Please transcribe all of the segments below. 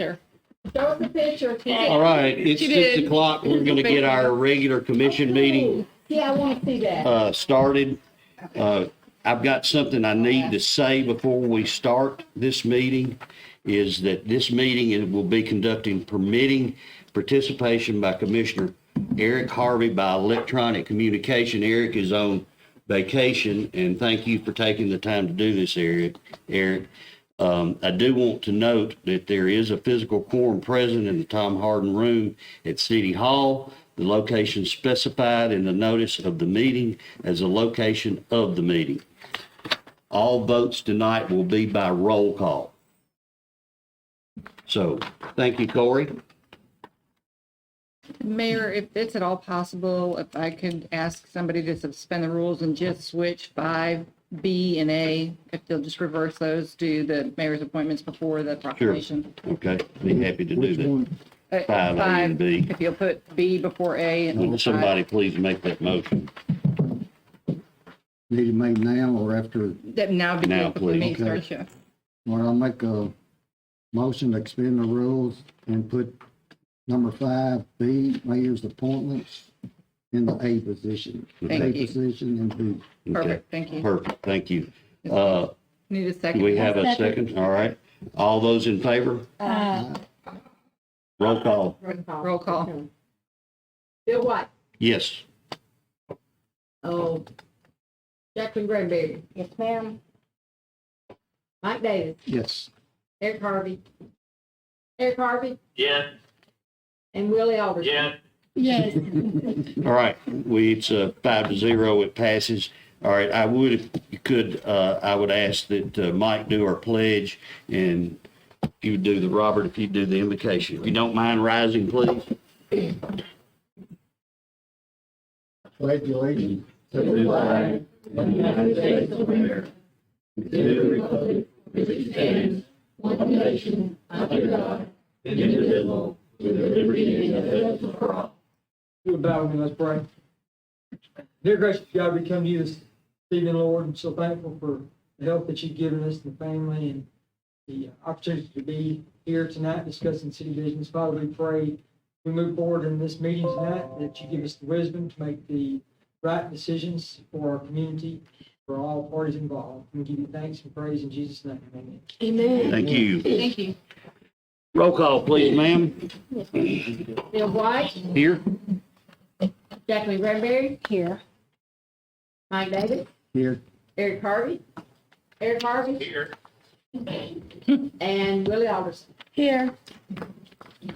Sure. Show us the picture. All right, it's She 6 did. o'clock. We're gonna get our regular commission meeting Yeah, I want to see that. started. I've got something I need to say before we start this meeting, is that this meeting will be conducting permitting participation by Commissioner Eric Harvey by electronic communication. Eric is on vacation, and thank you for taking the time to do this, Eric. I do want to note that there is a physical quorum present in the Tom Harden room at City Hall. The location specified in the notice of the meeting as the location of the meeting. All votes tonight will be by roll call. So, thank you, Corey. Mayor, if it's at all possible, if I could ask somebody to suspend the rules and just switch 5B and A, if they'll just reverse those, do the mayor's appointments before the proclamation. Okay, be happy to do Which that. one? 5A and B. If you'll put B before A and Will five. somebody please make that motion? Need it made now or after? That now be Now, good before the please. meeting Okay. starts, yeah. Well, I'll make a motion to expend the rules and put number 5B, mayor's appointments, in the A position. Thank A you. position and B. Okay, Perfect, thank you. perfect, thank you. Need a Do second? we have a second? All right. All those in favor? Roll call. Roll call. Bill White. Yes. Oh, Jacqueline Granberry. Yes, ma'am. Mike Davis. Yes. Eric Harvey. Eric Harvey. Yeah, And Willie Alderson. yeah. Yes. All right, it's 5-0, it passes. All right, I would, if you could, I would ask that Mike do our pledge, and if you would do Robert, if you do the invocation. If you don't mind rising, please. Pledge allegiance. To the flag of the United States of America, to the republic which stands one nation under God, indivisible, with liberty and justice for all. Do a bow with me, let's pray. Dear gracious God, we come to you this evening, Lord. I'm so thankful for the help that you've given us, the family, and the opportunity to be here tonight discussing city business. Father, we pray we move forward in this meeting tonight, that you give us the wisdom to make the right decisions for our community, for all parties involved. We give you thanks and praise in Jesus' name. Amen. Amen. Thank you. Thank you. Roll call, please, ma'am. Bill White. Here? Jacqueline Granberry. Here. Mike Davis. Here. Eric Harvey. Eric Harvey. Here. And Willie Alderson. Here.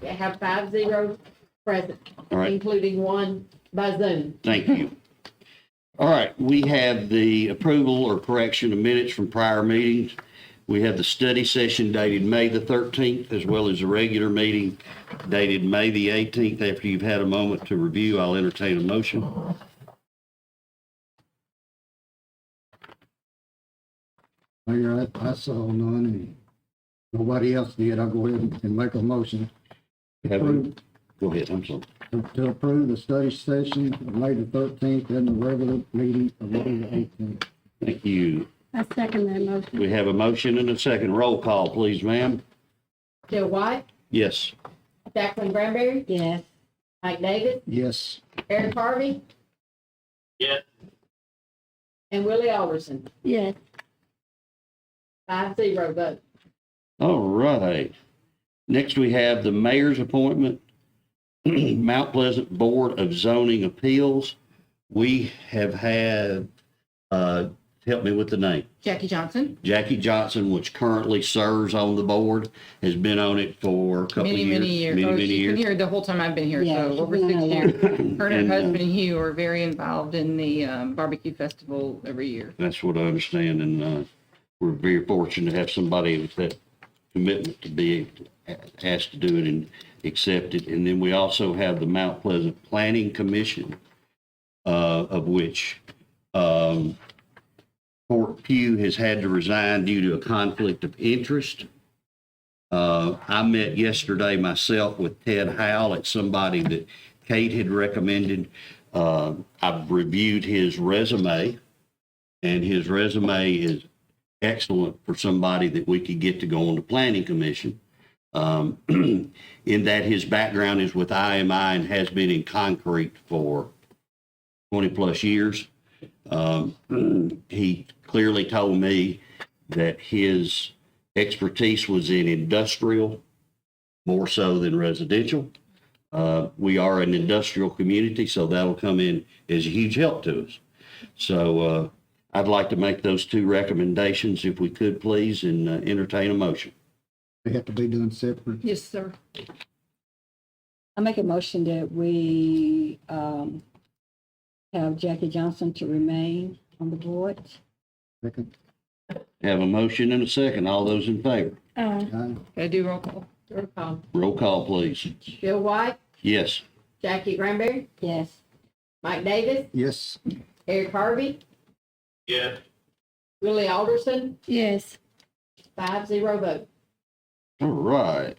They have 5-0 present, All right. including one by Zoom. Thank you. All right, we have the approval or correction of minutes from prior meetings. We have the study session dated May the 13th, as well as the regular meeting dated May the 18th. After you've had a moment to review, I'll entertain a motion. Mayor, I saw none and nobody else did. I'll go ahead and make a motion Have a- Go ahead, I'm sorry. to approve the study session of May the 13th and the regular meeting of May the 18th. Thank you. I second that motion. We have a motion and a second. Roll call, please, ma'am. Bill White. Yes. Jacqueline Granberry. Yes. Mike Davis. Yes. Eric Harvey. Yeah, And Willie Alderson. Yes. 5-0 vote. All right. Next, we have the mayor's appointment, Mount Pleasant Board of Zoning Appeals. We have had, help me with the name, Jackie Johnson. Jackie Johnson, which currently serves on the board, has been on it for a couple of Many, years. many years. Many, Oh, many she's been years. here the whole time I've been here, Yeah, so she's over been 6 on a years. long Her and her And, husband Hugh are very involved in the barbecue festival every year. That's what I understand, and we're very fortunate to have somebody with that commitment to be asked to do it and accept it. And then we also have the Mount Pleasant Planning Commission, of which Fort Pugh has had to resign due to a conflict of interest. I met yesterday myself with Ted Howell. It's somebody that Kate had recommended. I've reviewed his resume, and his resume is excellent for somebody that we could get to go on the planning commission. in that his background is with IMI and has been in concrete for 20-plus years. He clearly told me that his expertise was in industrial more so than residential. We are an industrial community, so that'll come in as a huge help to us. So I'd like to make those two recommendations, if we could, please, and entertain a motion. They have to be done separate. Yes, sir. I make a motion that we have Jackie Johnson to remain on the board. Second. Have a motion and a second. All those in favor? Aye. Can I do roll call? Roll call. Roll call, please. Bill White, Yes. Jackie Granberry, Yes. Mike Davis, Yes. Eric Harvey, Yes. Willie Alderson, Yes. 5-0 vote. All right.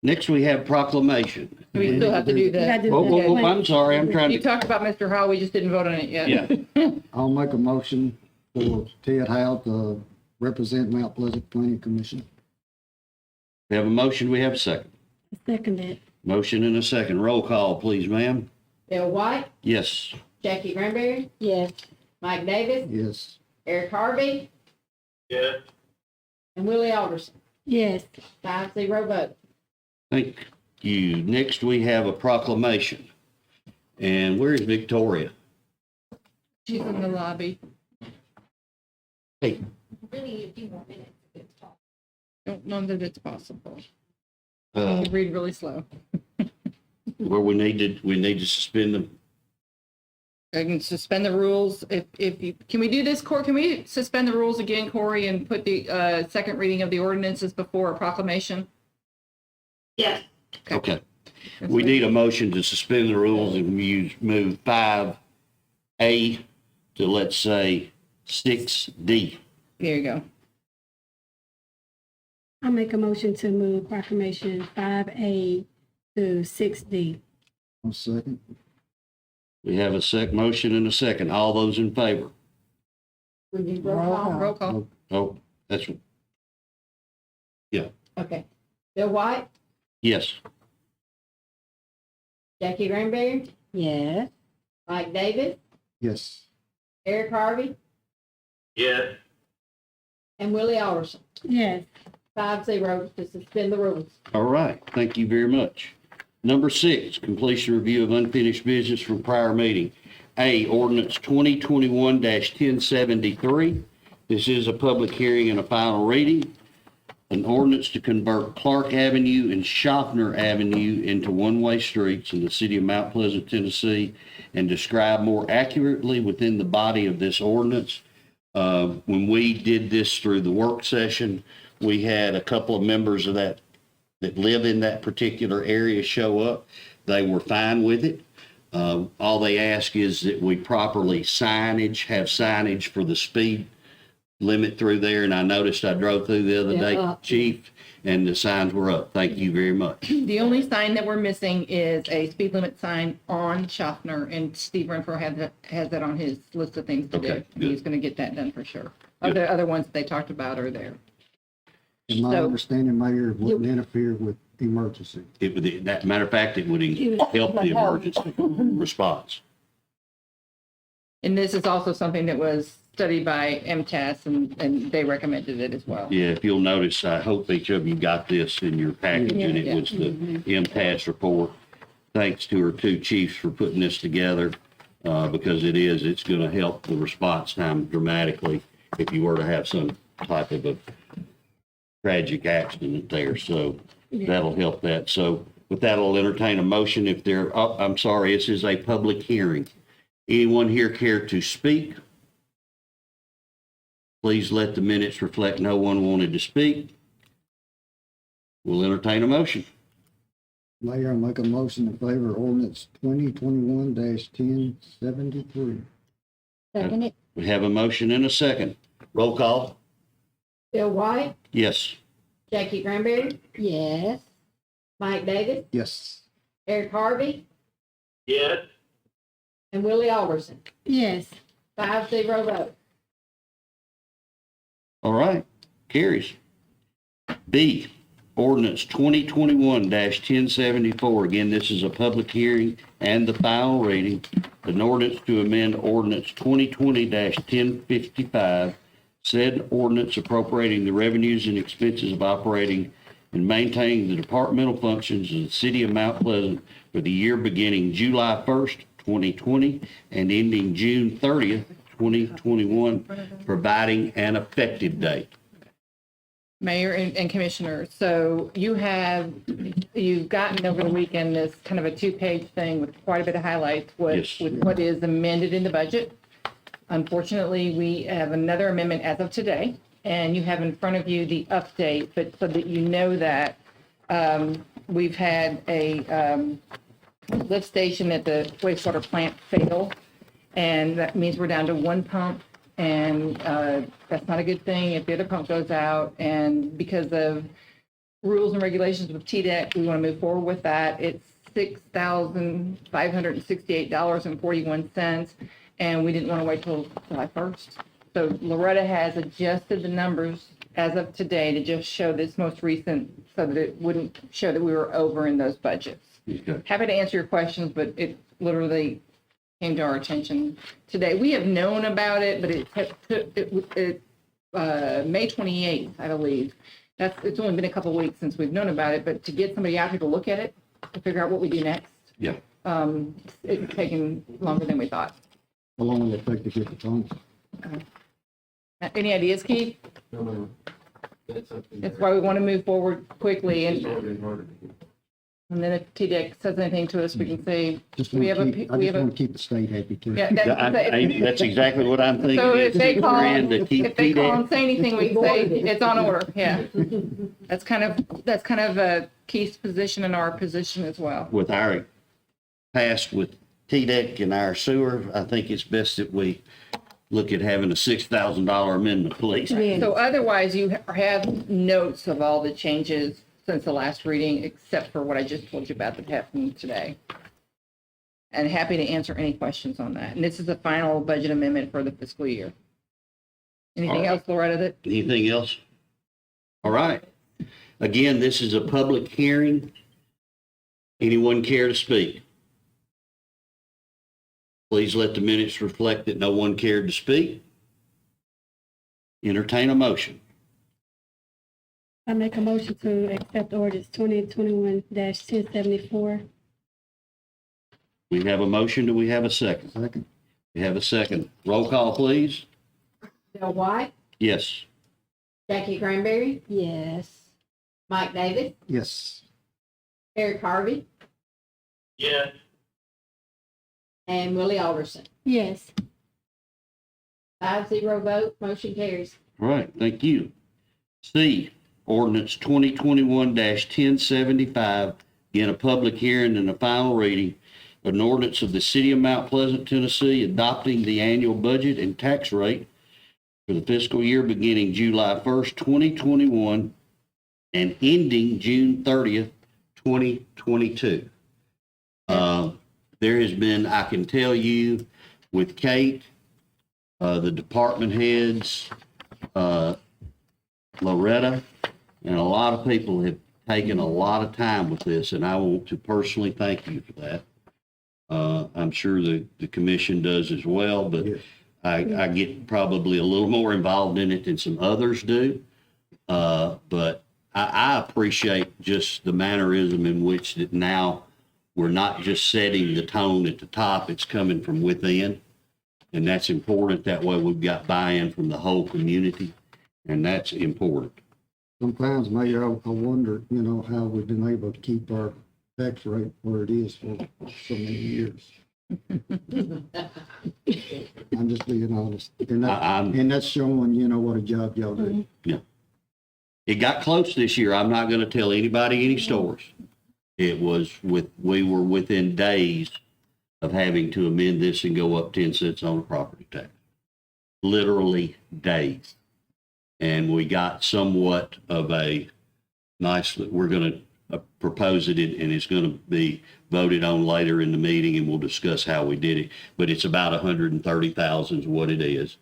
Next, we have proclamation. We still have to do that. Oh, I'm sorry. I'm trying You to. talked about Mr. Howell, we just didn't vote on it yet. Yeah. I'll make a motion for Ted Howe to represent Mount Pleasant Planning Commission. We have a motion. We have a second. Second it. Motion and a second. Roll call, please, ma'am. Bill White, Yes. Jackie Granberry, Yes. Mike Davis, Yes. Eric Harvey, Yes. and Willie Alderson, Yes. 5-0 vote. Thank you. Next, we have a proclamation. And where is Victoria? She's in the lobby. Hey, Don't know that it's possible. uh, You read really slow. where we need to suspend the, I can suspend the rules if you, can we do this, Corey? Can we suspend the rules again, Corey, and put the second reading of the ordinances before a proclamation? Yes. okay. We need a motion to suspend the rules and move 5A to, let's say, 6D. There you go. I make a motion to move proclamation 5A to 6D. I'll second. We have a motion and a second. All those in favor? We need roll call. Roll call. Oh, that's, Okay. Bill White, yes. Jackie Granberry, Yes. Mike Davis, Yes. Eric Harvey, Yes. and Willie Alderson, Yes. 5-0 to suspend the rules. All right, thank you very much. Number 6, completion review of unfinished business from prior meeting. A, ordinance 2021-1073. This is a public hearing and a final reading. An ordinance to convert Clark Avenue and Schaffner Avenue into one-way streets in the city of Mount Pleasant, Tennessee, and describe more accurately within the body of this ordinance. When we did this through the work session, we had a couple of members of that live in that particular area show up. They were fine with it. All they ask is that we properly have signage for the speed limit through there. And I noticed I drove through the other day, Chief, and the signs were up. Thank you very much. The only sign that we're missing is a speed limit sign on Schaffner, and Steve Renfro has that on his list of things to do. Okay, good. He's going to get that done for sure. Good. The other ones that they talked about are there. In my So- understanding, Mayor, it wouldn't interfere with emergency. It would, that matter of fact, it would help the emergency response. And this is also something that was studied by MTS, and they recommended it as well. Yeah, if you'll notice, I hope each of you got this in your package, and it was the MTS report. Thanks to our two chiefs for putting this together, because it's going to help the response time dramatically if you were to have some type of a tragic accident there. So that'll help that. So with that, I'll entertain a motion if I'm sorry, this is a public hearing. Anyone here care to speak? Please let the minutes reflect no one wanted to speak. We'll entertain a motion. Mayor, I make a motion in favor of ordinance 2021-1073. Second it. We have a motion and a second. Roll call. Bill White, Yes. Jackie Granberry, Yes. Mike Davis, Yes. Eric Harvey, Yes. and Willie Alderson, Yes. 5-0 vote. All right. Carries. B, Ordinance 2021-1074. Again, this is a public hearing and the final reading. An ordinance to amend ordinance 2020-1055. Said ordinance appropriating the revenues and expenses of operating and maintaining the departmental functions of the city of Mount Pleasant for the year beginning July 1st, 2020 and ending June 30th, 2021, providing an effective date. Mayor and Commissioners, so you've gotten over the weekend this kind of a 2-page thing with quite a bit of highlights Yes. with what is amended in the budget. Unfortunately, we have another amendment as of today, and you have in front of you the update, but so that you know that we've had a lift station at the wastewater plant fail, and that means we're down to 1 pump. And that's not a good thing if the other pump goes out. And because of rules and regulations with TDEC, we want to move forward with that. It's $6,568.41. And we didn't want to wait till July 1st. So Loretta has adjusted the numbers as of today to just show this most recent so that it wouldn't show that we were over in those budgets. Okay. Happy to answer your questions, but it literally came to our attention today. We have known about it, but May 28th, I believe. It's only been a couple of weeks since we've known about it, but to get somebody out here to look at it, to figure out what we do next, Yeah. it's taken longer than we thought. How long will it take to get the pumps? Any ideas, Keith? No, no. That's something. That's why we want to move forward quickly, It's and already harder to get. then if TDEC says anything to us, we can say, Just we want have to a, keep, I we just have want a, to keep the state happy too. yeah, That's exactly what I'm thinking. So if they call, Trying to keep if they call and TDEC. say anything, we say it's on order, yeah. That's kind of Keith's position and our position as well. With our past with TDEC and our sewer, I think it's best that we look at having a $6,000 amendment, please. So otherwise, you have notes of all the changes since the last reading, except for what I just told you about that happened today. And happy to answer any questions on that. And this is the final budget amendment for the fiscal year. Anything All right. else, Loretta, that? Anything else? All right. Again, this is a public hearing. Anyone care to speak? Please let the minutes reflect that no one cared to speak. Entertain a motion. I make a motion to accept orders 2021-1074. We have a motion. Do we have a second? Second? We have a second. Roll call, please. Bill White, Yes. Jackie Granberry, Yes. Mike Davis, Yes. Eric Harvey, Yeah. and Willie Alderson. Yes. 5-0 vote, motion carries. All right. Thank you. C, ordinance 2021-1075, again, a public hearing and a final reading. An ordinance of the city of Mount Pleasant, Tennessee, adopting the annual budget and tax rate for the fiscal year beginning July 1st, 2021 and ending June 30th, 2022. There has been, I can tell you, with Kate, the department heads, Loretta, and a lot of people have taken a lot of time with this, and I want to personally thank you for that. I'm sure the commission does as well, but Yes. I get probably a little more involved in it than some others do. But I appreciate just the mannerism in which that now we're not just setting the tone at the top, it's coming from within. And that's important. That way we've got buy-in from the whole community, and that's important. Sometimes, Mayor, I wonder, how we've been able to keep our tax rate where it is for so many years. I'm just being honest. And that's showing, what a job y'all do. It got close this year. I'm not going to tell anybody any stories. We were within days of having to amend this and go up 10 cents on a property tax. Literally days. And we got somewhat of a nice, we're going to propose it and it's going to be voted on later in the meeting and we'll discuss how we did it. But it's about 130,000 is what it is.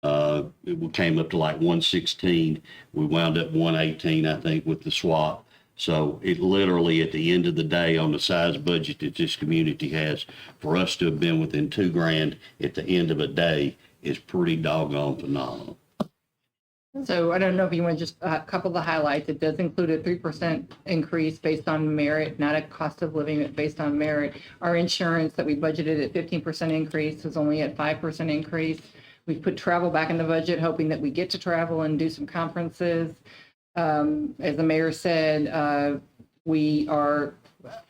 It came up to like 116. We wound up 118, I think, with the swap. So it literally, at the end of the day, on the size budget that this community has, for us to have been within $2,000 at the end of a day is pretty doggone phenomenal. So I don't know if you want to just a couple of the highlights. It does include a 3% increase based on merit, not a cost of living, but based on merit. Our insurance that we budgeted at 15% increase was only at 5% increase. We've put travel back in the budget, hoping that we get to travel and do some conferences. As the mayor said, we are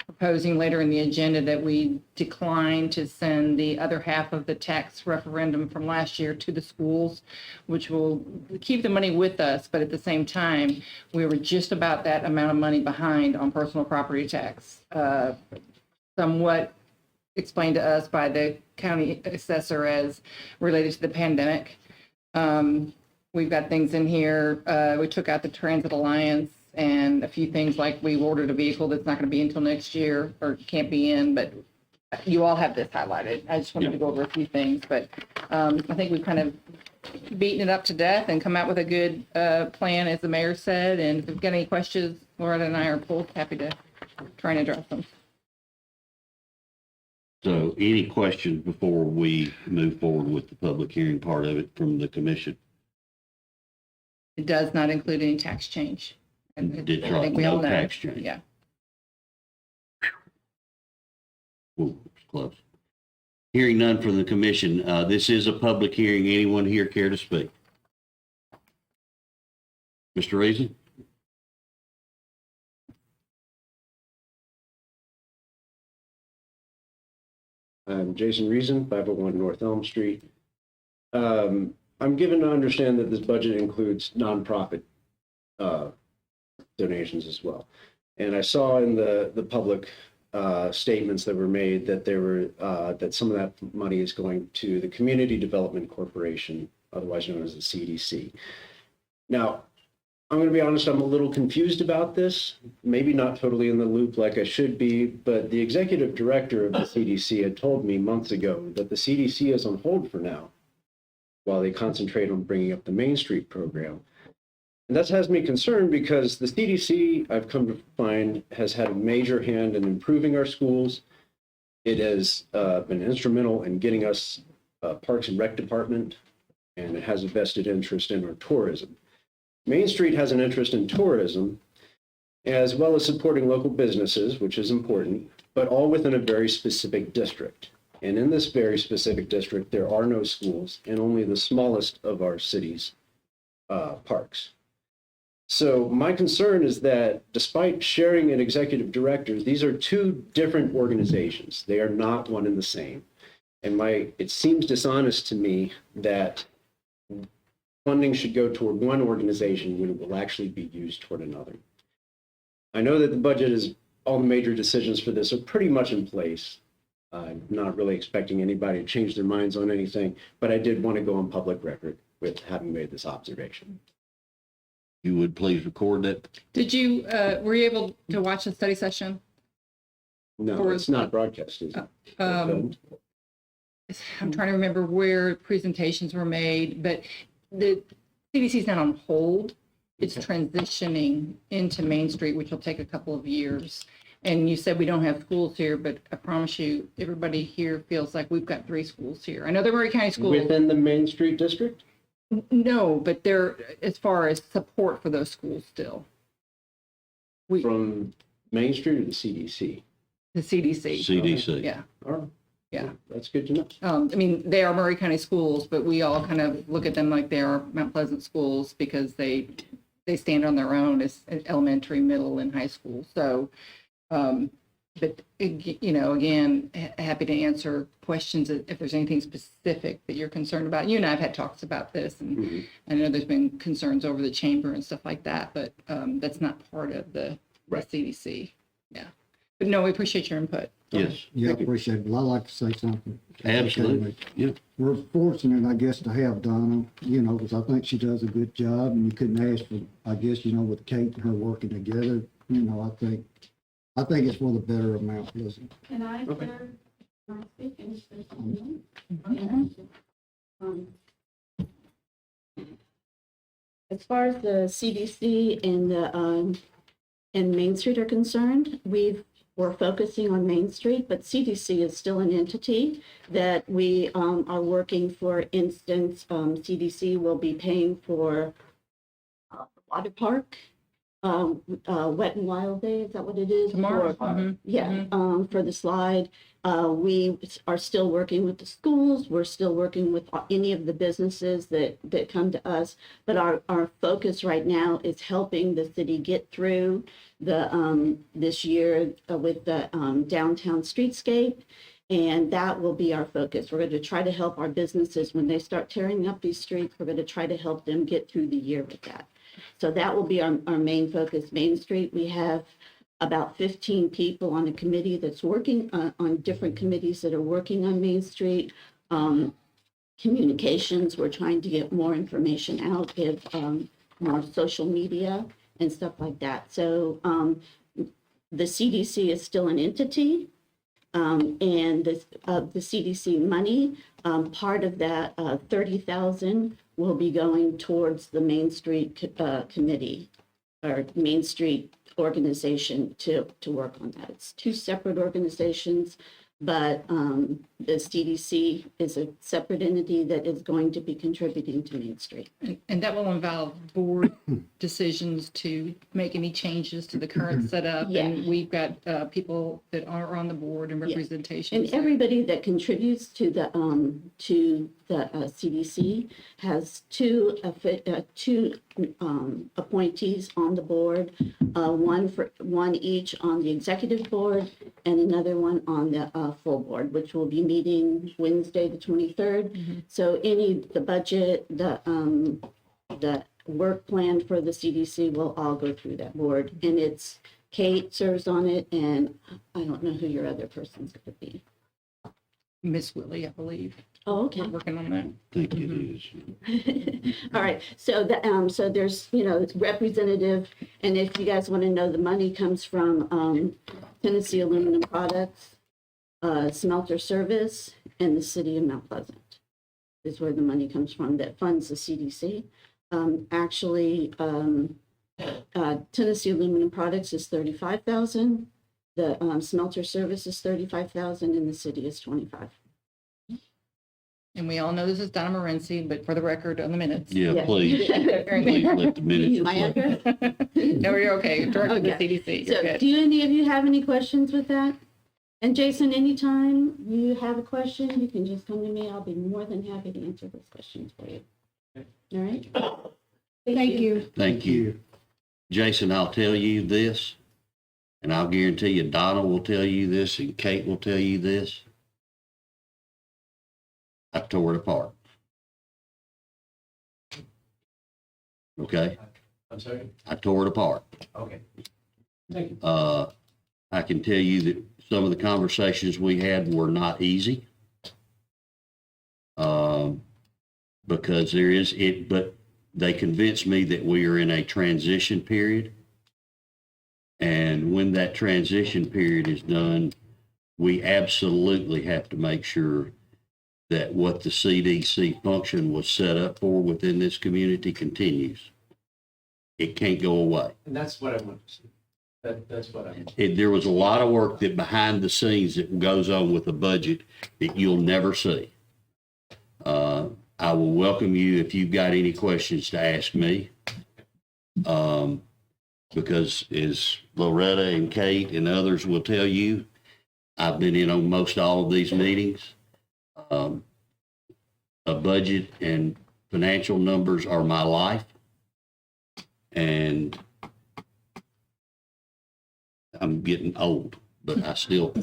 proposing later in the agenda that we decline to send the other half of the tax referendum from last year to the schools, which will keep the money with us, but at the same time, we were just about that amount of money behind on personal property tax, somewhat explained to us by the county assessor as related to the pandemic. We've got things in here. We took out the Transit Alliance and a few things like we ordered a vehicle that's not going to be until next year or can't be in, but you all have this highlighted. I just wanted to go over a few things, but I think we've kind of beaten it up to death and come out with a good plan, as the mayor said. And if you've got any questions, Laura and I are both happy to try and address them. So any questions before we move forward with the public hearing part of it from the commission? It does not include any tax change. And Did I try think we all no know. tax change. Yeah. Ooh, it's close. Hearing none from the commission, this is a public hearing. Anyone here care to speak? Mr. Reason? I'm Jason Reason, 501 North Elm Street. I'm given to understand that this budget includes nonprofit donations as well. And I saw in the public statements that were made that that some of that money is going to the Community Development Corporation, otherwise known as the CDC. Now, I'm going to be honest, I'm a little confused about this, maybe not totally in the loop like I should be, but the executive director of the CDC had told me months ago that the CDC is on hold for now while they concentrate on bringing up the Main Street program. And that has me concerned because the CDC, I've come to find, has had a major hand in improving our schools. It has been instrumental in getting us Parks and Rec Department, and it has a vested interest in our tourism. Main Street has an interest in tourism, as well as supporting local businesses, which is important, but all within a very specific district. And in this very specific district, there are no schools and only the smallest of our city's parks. So my concern is that despite sharing an executive director, these are two different organizations. They are not one and the same. And it seems dishonest to me that funding should go toward one organization when it will actually be used toward another. I know that the budget is, all the major decisions for this are pretty much in place. I'm not really expecting anybody to change their minds on anything, but I did want to go on public record with having made this observation. You would please record that? Did you, were you able to watch the study session? No, it's not broadcast, is it? I'm trying to remember where presentations were made, but the CDC is not on hold. It's transitioning into Main Street, which will take a couple of years. And you said we don't have schools here, but I promise you, everybody here feels like we've got 3 schools here. I know they're Murray County schools. Within the Main Street district? No, but they're, as far as support for those schools still. From Main Street or the CDC? The CDC. CDC. Yeah. All right. Yeah. That's good to know. I mean, they are Murray County schools, but we all kind of look at them like they are Mount Pleasant schools because they stand on their own as elementary, middle, and high school. So, but, you know, again, happy to answer questions if there's anything specific that you're concerned about. You and I have had talks about this, and I know there's been concerns over the chamber and stuff like that, but that's not part of the CDC. Yeah. But no, we appreciate your input. Yes. Yeah, I appreciate it. But I'd like to say something. Absolutely. Yeah. We're fortunate, I guess, to have Donna, you know, because I think she does a good job, and you couldn't ask for, I guess, you know, with Kate and her working together, you know, I think it's for the better of Mount Pleasant. Can I, Okay. sir, can I speak and say something? As far as the CDC and the and Main Street are concerned, we're focusing on Main Street, but CDC is still an entity that we are working. For instance, CDC will be paying for the water park, Wet and Wild Day, is that what it is? Tomorrow. For- Mhm. Yeah, for the slide. We are still working with the schools. We're still working with any of the businesses that come to us. But our focus right now is helping the city get through this year with the downtown streetscape. And that will be our focus. We're going to try to help our businesses when they start tearing up these streets. We're going to try to help them get through the year with that. So that will be our main focus. Main Street, we have about 15 people on a committee that's working on different committees that are working on Main Street. Communications, we're trying to get more information out, give more social media and stuff like that. So the CDC is still an entity. And the CDC money, part of that 30,000 will be going towards the Main Street committee or Main Street organization to work on that. It's two separate organizations, but the CDC is a separate entity that is going to be contributing to Main Street. And that will involve board decisions to make any changes to the current setup. Yeah. And we've got people that are on the board and representation. And everybody that contributes to the CDC has two appointees on the board, one each on the executive board and another one on the full board, which will be meeting Wednesday, the 23rd. So the budget, the work plan for the CDC will all go through that board. And it's Kate serves on it, and I don't know who your other person's going to be. Miss Willie, I believe. Oh, okay. We're working on that. I think it is. All right, so so there's, it's representative, and if you guys want to know, the money comes from Tennessee Aluminum Products, Smelter Service, and the city of Mount Pleasant is where the money comes from that funds the CDC. Tennessee Aluminum Products is 35,000, the Smelter Service is 35,000, and the city is 25. And we all know this is Donna Morency, but for the record, on the minutes. Yeah, Yeah. please, please let the minutes My reflect. address? No, you're okay. Director of the Okay. CDC. You're So good. do any of you have any questions with that? And Jason, anytime you have a question, you can just come to me. I'll be more than happy to answer those questions for you. All right? Thank you. Thank you. Jason, I'll tell you this, and I'll guarantee you Donna will tell you this, and Kate will tell you this. I tore it apart. Okay? I'm sorry? I tore it apart. Okay. Thank you. I can tell you that some of the conversations we had were not easy. Because there is it, but they convinced me that we are in a transition period. And when that transition period is done, we absolutely have to make sure that what the CDC function was set up for within this community continues. It can't go away. And that's what I want to see. That's what I want. There was a lot of work that behind the scenes that goes on with the budget that you'll never see. I will welcome you if you've got any questions to ask me. Because as Loretta and Kate and others will tell you, I've been in on most all of these meetings. A budget and financial numbers are my life. And I'm getting old, but I still,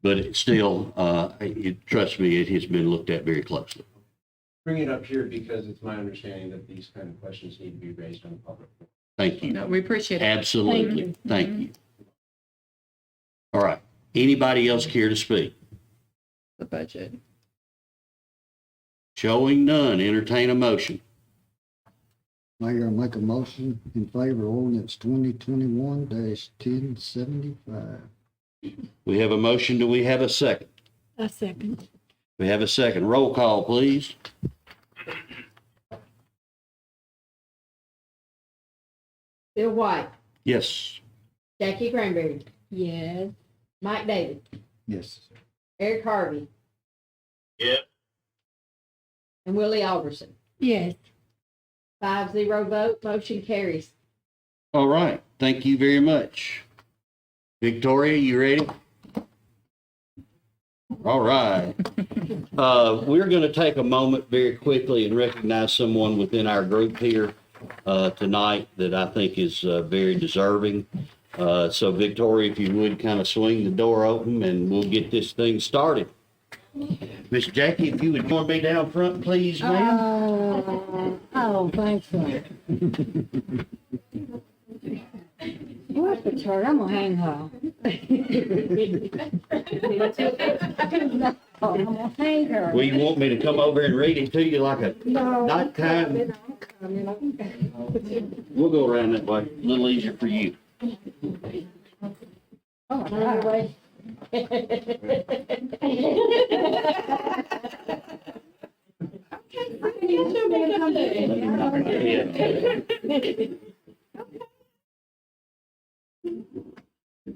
but it's still, trust me, it has been looked at very closely. Bring it up here because it's my understanding that these kind of questions need to be raised on the public. Thank you. No, we appreciate it. Absolutely. Thank you. All right. Anybody else care to speak? The budget. Showing none, entertain a motion. Mayor, I make a motion in favor of ordinance 2021-1075. We have a motion. Do we have a second? A second. We have a second. Roll call, please. Bill White, Yes. Jackie Granberry, Yes. Mike Davis, Yes. Eric Harvey. Yeah. And Willie Alderson. Yes. 5-0 vote, motion carries. All right. Thank you very much. Victoria, you ready? All right. We're going to take a moment very quickly and recognize someone within our group here tonight that I think is very deserving. So Victoria, if you would kind of swing the door open and we'll get this thing started. Miss Jackie, if you would join me down front, please, ma'am. I don't think so. What's the chart? I'm gonna hang her. No, I'm gonna hang her. Well, you want me to come over and read it to you like a nighttime? We'll go around that way, a little easier for you. Oh, my God.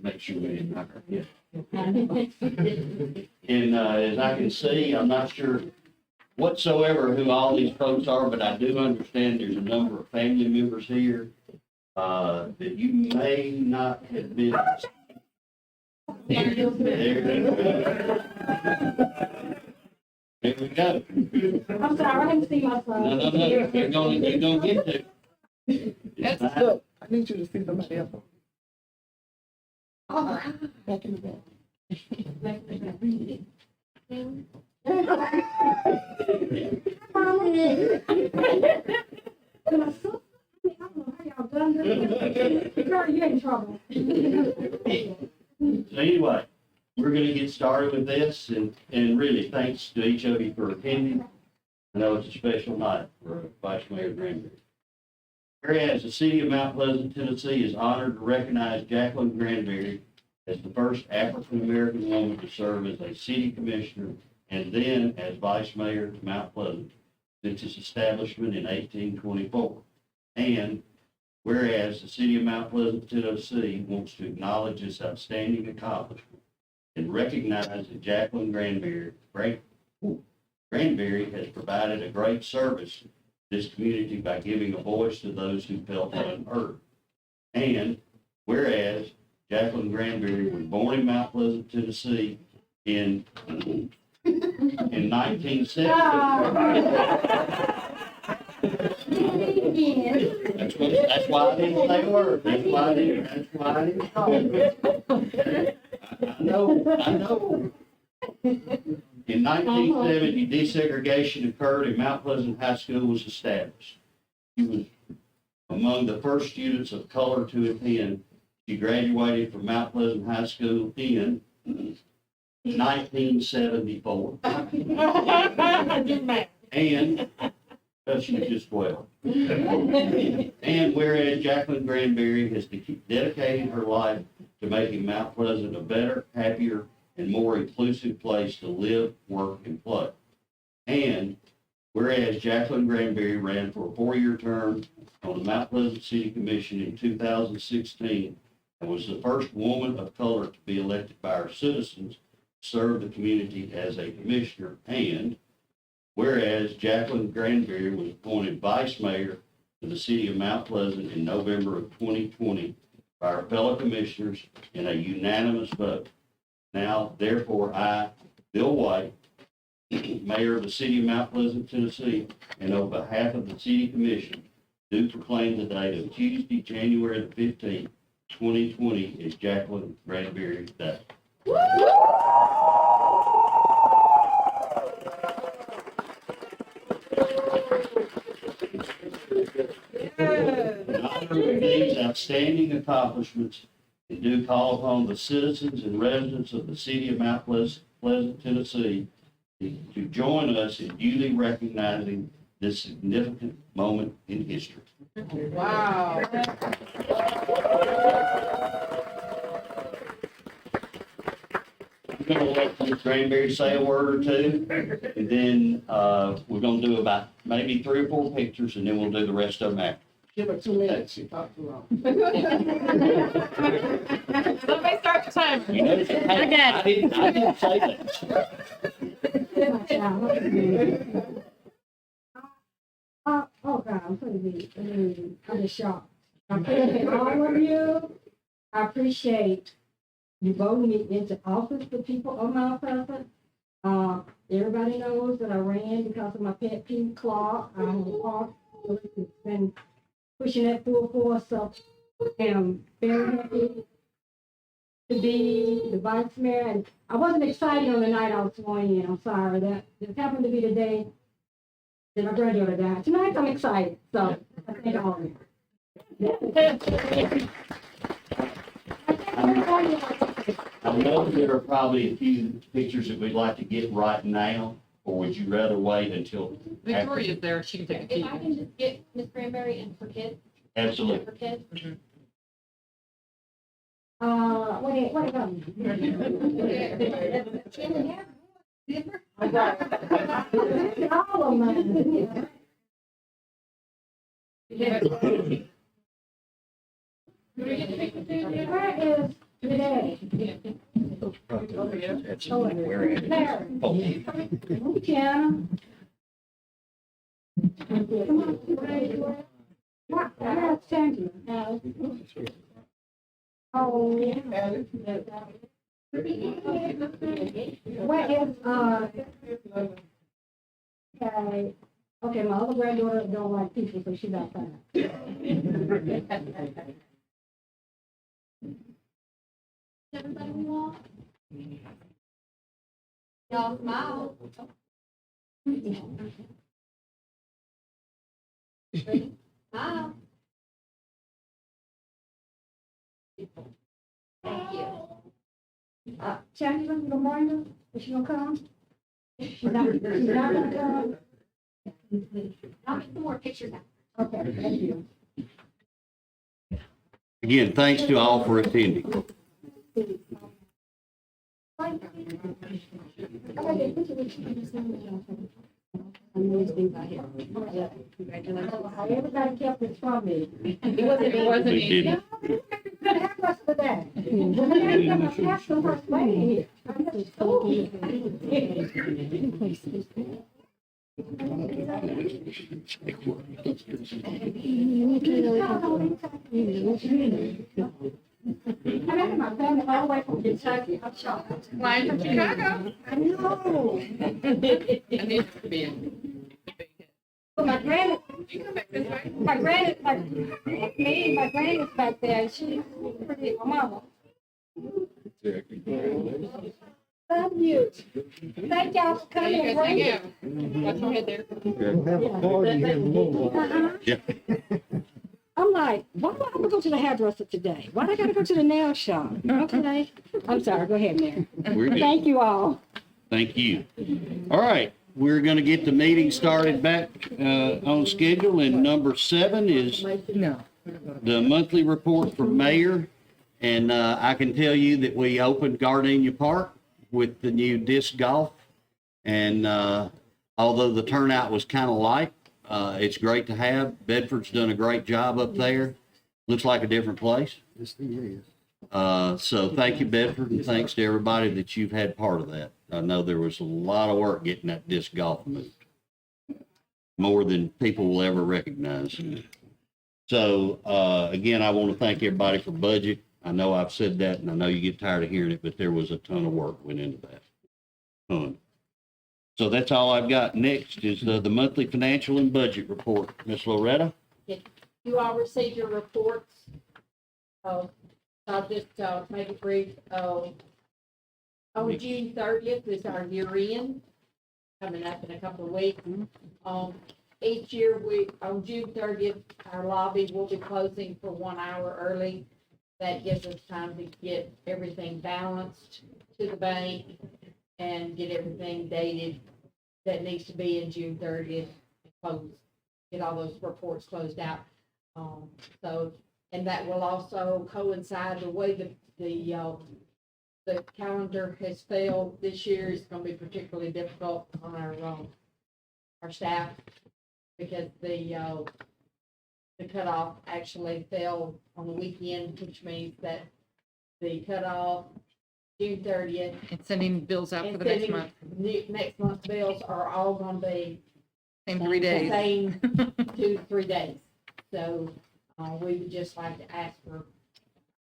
Make sure we didn't knock her head. And as I can see, I'm not sure whatsoever who all these folks are, but I do understand there's a number of family members here that you may not have been. There we go. I'm sorry, I didn't see my son. No, you're gonna get to. It's fine. Look, I need you to see somebody else. Oh, Back in the back. I don't know how y'all done this. Girl, you in trouble. So anyway, we're gonna get started with this and really thanks to each of you for attending. I know it's a special night for Vice Mayor Granberry. Whereas the city of Mount Pleasant, Tennessee is honored to recognize Jacqueline Granberry as the first African-American woman to serve as a city commissioner and then as vice mayor to Mount Pleasant since its establishment in 1824. And whereas the city of Mount Pleasant, Tennessee wants to acknowledge this outstanding accomplishment and recognize that Jacqueline Granberry has provided a great service to this community by giving a voice to those who felt unheard. And whereas Jacqueline Granberry was born in Mount Pleasant, Tennessee in 1970. That's why I didn't say a word. That's why I didn't talk. I know. In 1970, desegregation occurred and Mount Pleasant High School was established. She was among the first students of color to attend. She graduated from Mount Pleasant High School in 1974. And she was just 12. And whereas Jacqueline Granberry has dedicated her life to making Mount Pleasant a better, happier, and more inclusive place to live, work, and play. And whereas Jacqueline Granberry ran for a 4-year term on the Mount Pleasant City Commission in 2016 and was the first woman of color to be elected by our citizens to serve the community as a commissioner. And whereas Jacqueline Granberry was appointed vice mayor to the city of Mount Pleasant in November of 2020 by our fellow commissioners in a unanimous vote. Now, therefore, I, Bill White, Mayor of the City of Mount Pleasant, Tennessee, and on behalf of the City Commission, do proclaim the date of Tuesday, January the 15th, 2020 as Jacqueline Granberry Day. In honor of these outstanding accomplishments, we do call upon the citizens and residents of the city of Mount Pleasant, Tennessee, to join us in duly recognizing this significant moment in history. Wow. I'm going to let Ms. Granberry say a word or two, and then we're going to do about maybe 3 or 4 pictures, and then we'll do the rest of them after. Give her 2 minutes, she talked too long. Somebody start the timer. You notice, hey, I didn't say that. Oh, God, I'm gonna be, I'm just shocked. I appreciate all of you. I appreciate you voting me into office for people of Mount Pleasant. Everybody knows that I ran because of my pet peeve clock. I have been pushing that full force, so I am very happy to be the vice mayor. And I wasn't excited on the night I was sworn in. I'm sorry. That just happened to be the day that my granddaughter died. Tonight I'm excited, so I thank all of you. I know there are probably a few pictures that we'd like to get right now, or would you rather wait until? Victoria's there, she can take a If peek. I can just get Miss Cranberry and for kids, Absolutely. for kids. What about? All of mine. Where is today? Kiana. Come on. What? Where's Sandra? Oh, yeah. Where is, okay, my other granddaughter don't like people, so she's outside. Everybody we want? Y'all smile. Ready? Smile. Thank you. Chandler, you gonna bring her? Is she gonna come? She's not gonna come? I'll get some more pictures out. Okay, thank you. Again, thanks to all for attending. Everybody kept it from me. It wasn't We easy. didn't. Good have us for that. I have so much money here. I missed school. I met my family all the way from Kentucky. I'm shocked. Flying from Chicago. I know. I need to be in. But my granny, You come back this way. my granny's back there, and she's pretty, my mama. Love you. Thank y'all for You coming. guys hang out. Watch your head there. We'll have a party here in a little while. Yeah. I'm like, why do I have to go to the hairdresser today? Why do I gotta go to the nail shop? Okay, I'm sorry, go ahead, Mary. We're good. Thank you all. Thank you. All right, we're going to get the meeting started back on schedule, and number 7 is No. the monthly report from mayor. And I can tell you that we opened Gardenia Park with the new disc golf. And although the turnout was kind of light, it's great to have. Bedford's done a great job up there. Looks like a different place. Yes, he is. So thank you, Bedford, and thanks to everybody that you've had part of that. I know there was a lot of work getting that disc golf moved. More than people will ever recognize. So, again, I want to thank everybody for budget. I know I've said that, and I know you get tired of hearing it, but there was a ton of work went into that. Ton. So that's all I've got. Next is the monthly financial and budget report. Ms. Loretta? You all received your reports. I'll just make it brief. On June 30th is our year end, coming up in a couple of weeks. Each year, on June 30th, our lobby will be closing for 1 hour early. That gives us time to get everything balanced to the bank and get everything dated that needs to be in June 30th, and close, get all those reports closed out. And that will also coincide the way the calendar has failed this year is going to be particularly difficult on our staff, because the the cutoff actually fell on the weekend, which means that the cutoff, June 30th, And sending bills out for and the next sending month, next month's bills are all gonna be same 3 the days. same 2 to 3 days. So, we would just like to ask for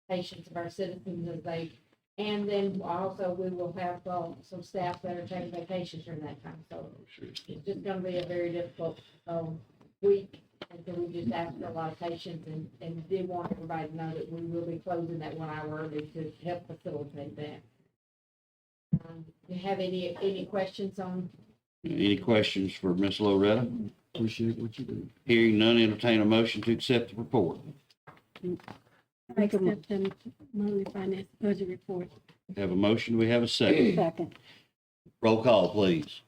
patience of our citizens as they, and then also we will have, some staff that are taking vacations during that time. So it's just gonna be a very difficult, week. And so we just ask for a lot of patience and did want everybody to know that we will be closing that 1 hour early to help facilitate that. Do you have any questions on? Any questions for Ms. Loretta? Appreciate what you do. Hearing none, entertain a motion to accept the report. Make a mo- Accept the monthly finance budget report. Have a motion, we have a second. Second. Roll call, please.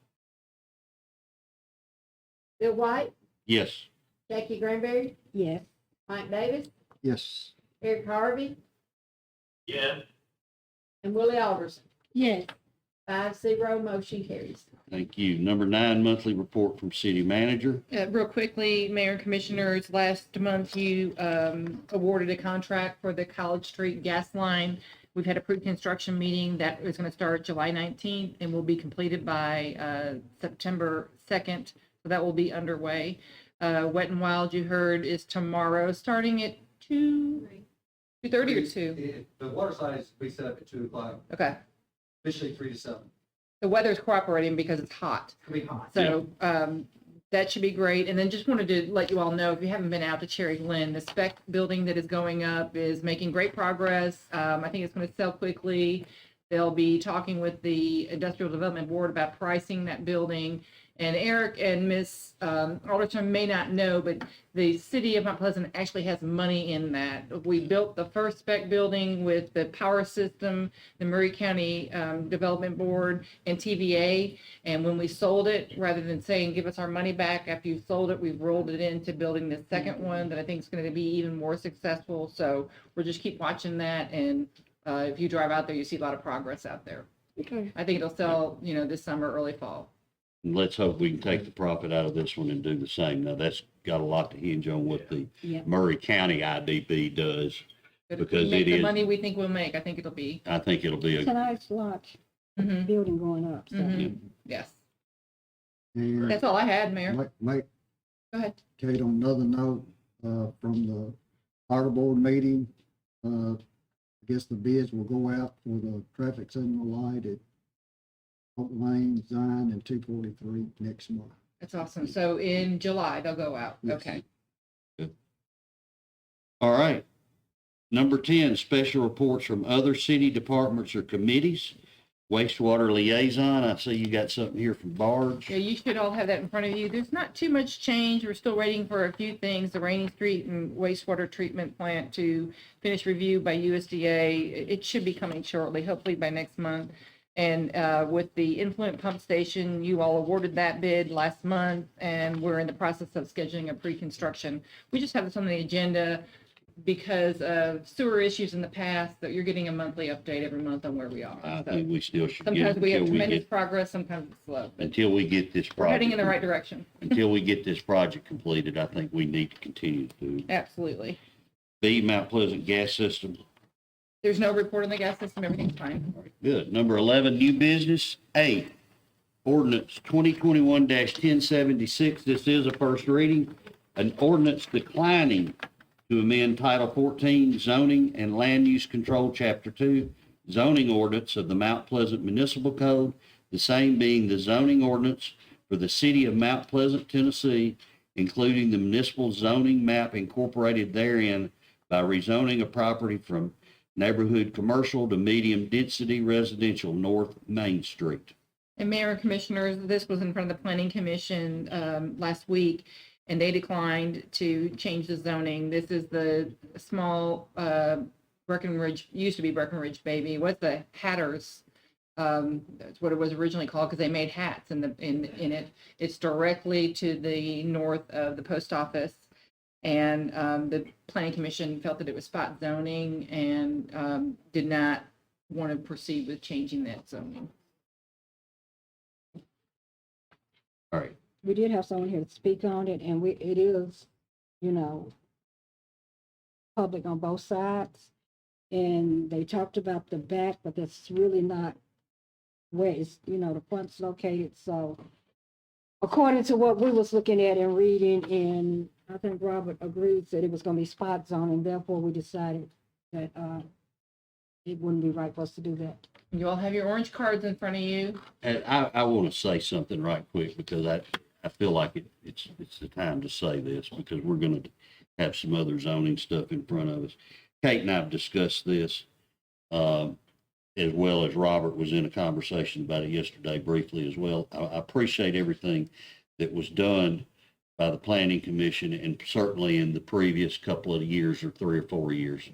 Bill White, Yes. Jackie Granberry, Yes. Mike Davis, Yes, Eric Harvey, Yeah. and Willie Alderson. Yes, 5-0, motion carries. Thank you. Number 9, monthly report from city manager. Real quickly, Mayor and Commissioners, last month you awarded a contract for the College Street gas line. We've had a pre-construction meeting that is going to start July 19th and will be completed by September 2nd. So that will be underway. Wet and Wild, you heard, is tomorrow, starting at 2:30 or 2? The water side is be set up at 2 o'clock, Okay. officially 3 to 7. The weather's cooperating because it's hot. It'll be hot. So that should be great. And then just wanted to let you all know, if you haven't been out to Cherry Glen, the spec building that is going up is making great progress. I think it's going to sell quickly. They'll be talking with the Industrial Development Board about pricing that building. And Eric and Ms. Alderson may not know, but the city of Mount Pleasant actually has money in that. We built the first spec building with the power system, the Murray County Development Board, and TVA. And when we sold it, rather than saying, give us our money back after you sold it, we've rolled it into building the second one that I think is going to be even more successful. So we'll just keep watching that. And if you drive out there, you see a lot of progress out there. okay. I think it'll sell, this summer, early fall. And let's hope we can take the profit out of this one and do the same. Now, that's got a lot to hinge on what the Yeah. Murray County IDB does. But if Because we make it the is- money we think we'll make, I think it'll be. I think it'll be It's a a, nice lot, Mhm, building going up, so. mhm. Yes, and that's all I had, Mayor. make, Go ahead. Kate, on another note, from the fire board meeting, I guess the bids will go out for the traffic signal light at Oak Lane, Zion, and 243 next month. That's awesome. So in July, they'll go out. Yes. Okay. all right. Number 10, special reports from other city departments or committees. Wastewater Liaison, I see you got something here from Barge. Yeah, you should all have that in front of you. There's not too much change. We're still waiting for a few things. The Rainy Street and wastewater treatment plant to finish review by USDA. It should be coming shortly, hopefully by next month. And with the influent pump station, you all awarded that bid last month, and we're in the process of scheduling a pre-construction. We just have this on the agenda because of sewer issues in the past, that you're getting a monthly update every month on where we are. I So think we still should get, sometimes we have until we tremendous get, progress, sometimes it's slow. until we get this We're heading in the project, right direction. until we get this project completed, I think we need to continue to. Absolutely. B, Mount Pleasant Gas System. There's no report on the gas system. Everything's fine. Good. Number 11, new business. A, ordinance 2021-1076. This is a first reading. An ordinance declining to amend Title 14 Zoning and Land Use Control, Chapter 2, zoning ordinance of the Mount Pleasant Municipal Code, the same being the zoning ordinance for the city of Mount Pleasant, Tennessee, including the municipal zoning map incorporated therein by rezoning a property from neighborhood commercial to medium density residential North Main Street. And Mayor and Commissioners, this was in front of the Planning Commission last week, and they declined to change the zoning. This is the small Breckenridge, used to be Breckenridge Baby. What's the Hatters? That's what it was originally called because they made hats in it. It's directly to the north of the post office. And the Planning Commission felt that it was spot zoning and did not want to proceed with changing that zoning. All right. We did have someone here to speak on it, and it is, public on both sides. And they talked about the back, but that's really not where it's, the front's located. So according to what we was looking at and reading, and I think Robert agreed that it was gonna be spot zoning, therefore we decided that, it wouldn't be right for us to do that. You all have your orange cards in front of you. And I want to say something right quick because I feel like it's the time to say this because we're going to have some other zoning stuff in front of us. Kate and I have discussed this, as well as Robert was in a conversation about it yesterday briefly as well. I appreciate everything that was done by the Planning Commission and certainly in the previous couple of years or 3 or 4 years.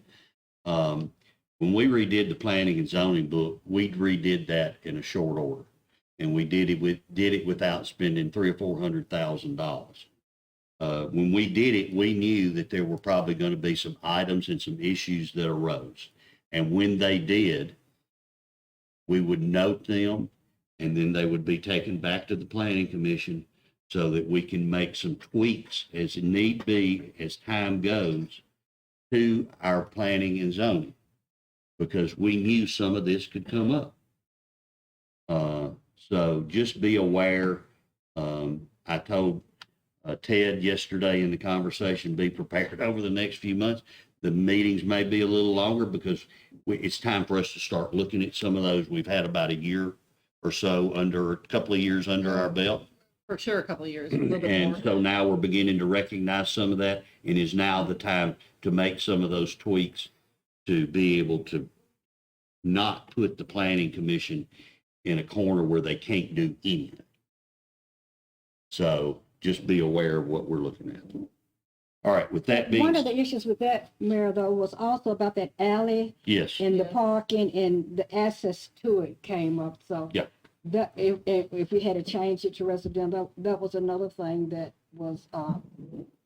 When we redid the planning and zoning book, we redid that in a short order. And we did it without spending $300,000 or $400,000. When we did it, we knew that there were probably going to be some items and some issues that arose. And when they did, we would note them and then they would be taken back to the Planning Commission so that we can make some tweaks as need be as time goes to our planning and zoning. Because we knew some of this could come up. So just be aware. I told Ted yesterday in the conversation, be prepared over the next few months. The meetings may be a little longer because it's time for us to start looking at some of those. We've had about a year or so a couple of years under our belt. For sure, a couple of years, a little bit And more. so now we're beginning to recognize some of that and is now the time to make some of those tweaks to be able to not put the Planning Commission in a corner where they can't do anything. So just be aware of what we're looking at. All right, with that being, One of the issues with that, Mayor, though, was also about that alley yes, and the Yeah. parking and the access to it came up, so. Yeah. That, if we had to change it to residential, that was another thing that was,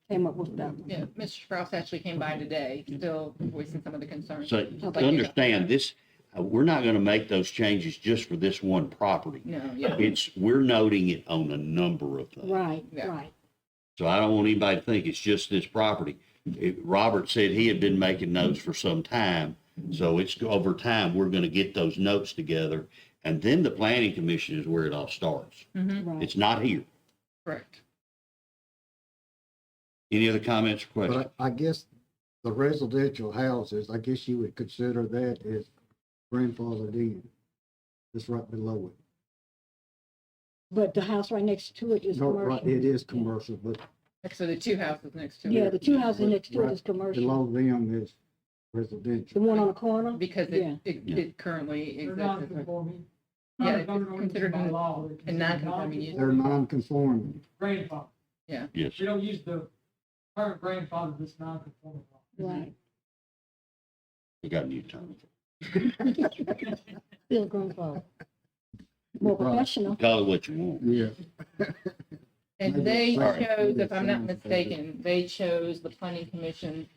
came up with that. Yeah, Mr. Sprouse actually came by today, still voicing some of the concerns. so understand this, we're not going to make those changes just for this one property. No, yeah. We're noting it on a number of things. Right, Yeah. right. So I don't want anybody to think it's just this property. Robert said he had been making notes for some time. So it's over time, we're going to get those notes together. And then the Planning Commission is where it all starts. Mm-hmm, Right. It's not here. correct. Any other comments or questions? But I guess the residential houses, I guess you would consider that as grandfathered in. It's right below it. But the house right next to it is No, right, commercial. it is commercial, but So the two houses next to it. Yeah, the two houses next to it Right is commercial. below them is The residential. one on the corner? Because Yeah. it currently They're exists. as a- non-conforming. Yeah, it's Under considered by a law, they're considered non-conforming use. They're non-conforming. Grandfather. Yes. We don't use the current grandfather that's non-conforming law. Right. We got a new term. Still grandfather. More Right. professional. Call it what you want. Yeah. And Maybe they it's right. chose, if I'm not Maybe it's mistaken, they chose the planning commission.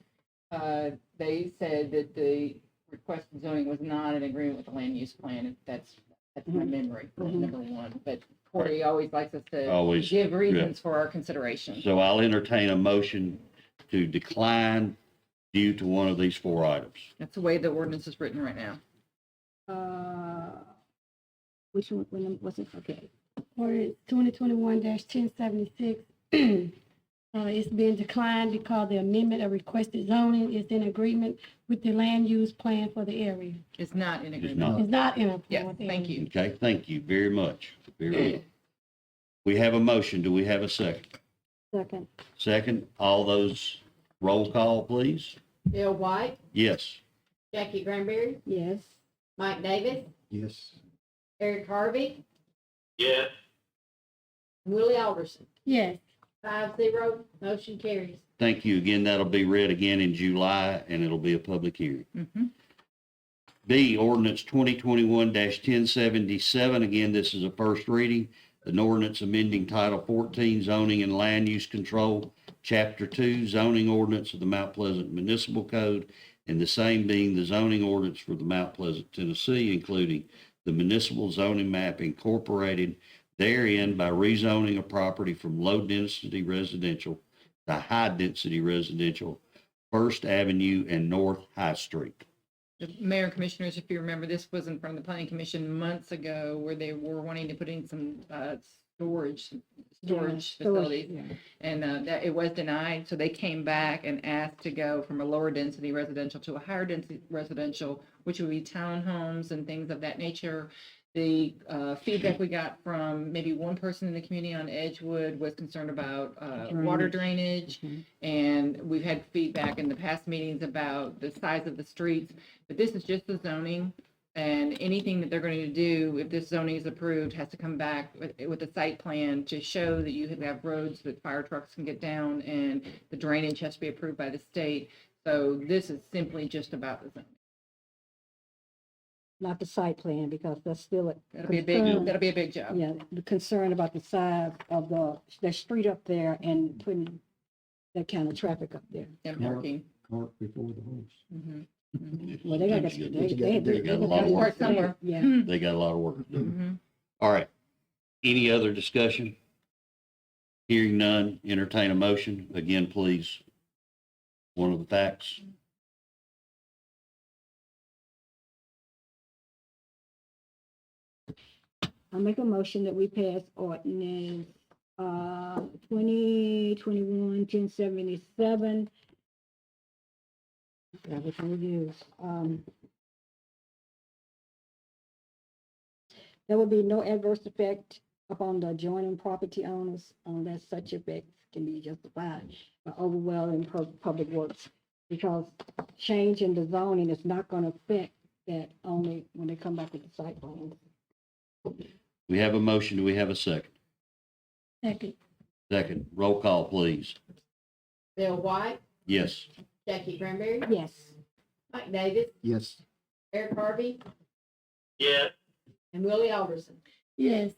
They said that the requested zoning was not in agreement with the land use plan. If that's my memory, number one. But Corey always likes us to Always, give reasons for our consideration. So I'll entertain a motion to decline due to one of these 4 items. That's the way the ordinance is written right now. Which one, was it? Okay. Ordinance 2021-1076. It's being declined because the amendment of requested zoning is in agreement with the land use plan for the area. It's not in agreement. not. It's not in Yeah, agreement with the thank area. you. Okay, thank you very much. Very well. We have a motion. Do we have a second? Second. Second, all those roll call, please. Bill White, Yes. Jackie Granberry, Yes. Mike Davis, Yes. Eric Harvey, Yes. Willie Alderson. Yes. 5-0, motion carries. Thank you again. That'll be read again in July and it'll be a public hearing. Mhm. B, ordinance 2021-1077. Again, this is a first reading. An ordinance amending Title 14 zoning and land use control, Chapter 2 zoning ordinance of the Mount Pleasant Municipal Code, and the same being the zoning ordinance for the Mount Pleasant, Tennessee, including the municipal zoning map incorporated therein by rezoning a property from low-density residential to high-density residential First Avenue and North High Street. The mayor and commissioners, if you remember, this was in front of the planning commission months ago where they were wanting to put in some storage facilities. Yeah. And that it was denied, so they came back and asked to go from a lower density residential to a higher density residential, which would be townhomes and things of that nature. The feedback we got from maybe one person in the community on Edgewood was concerned about water drainage. And we've had feedback in the past meetings about the size of the streets, but this is just the zoning. And anything that they're going to do, if this zoning is approved, has to come back with a site plan to show that you have roads that fire trucks can get down, and the drainage has to be approved by the state. So this is simply just about the zoning. Not the site plan, because that's still a That'll be a big job. Yeah, the concern about the size of the street up there and putting that kind of traffic up there. And parking. Cart before the horse. Mhm. Well, they got Sometimes you they got a lot of work somewhere. Yeah. They got a lot of work to do. Mhm. All right. Any other discussion? Hearing none, entertain a motion. Again, please. One of the facts. I make a motion that we pass ordinance 2021-1077. I forgot which one it is. There will be no adverse effect upon the adjoining property owners unless such effects can be justified by overwhelming public works. Because change in the zoning is not going to affect that only when they come back with the site plan. We have a motion. Do we have a second? Second. Second. Roll call, please. Bill White, Yes. Jackie Granberry, Yes. Mike Davis, Yes, Eric Harvey, Yeah. and Willie Alderson. Yes.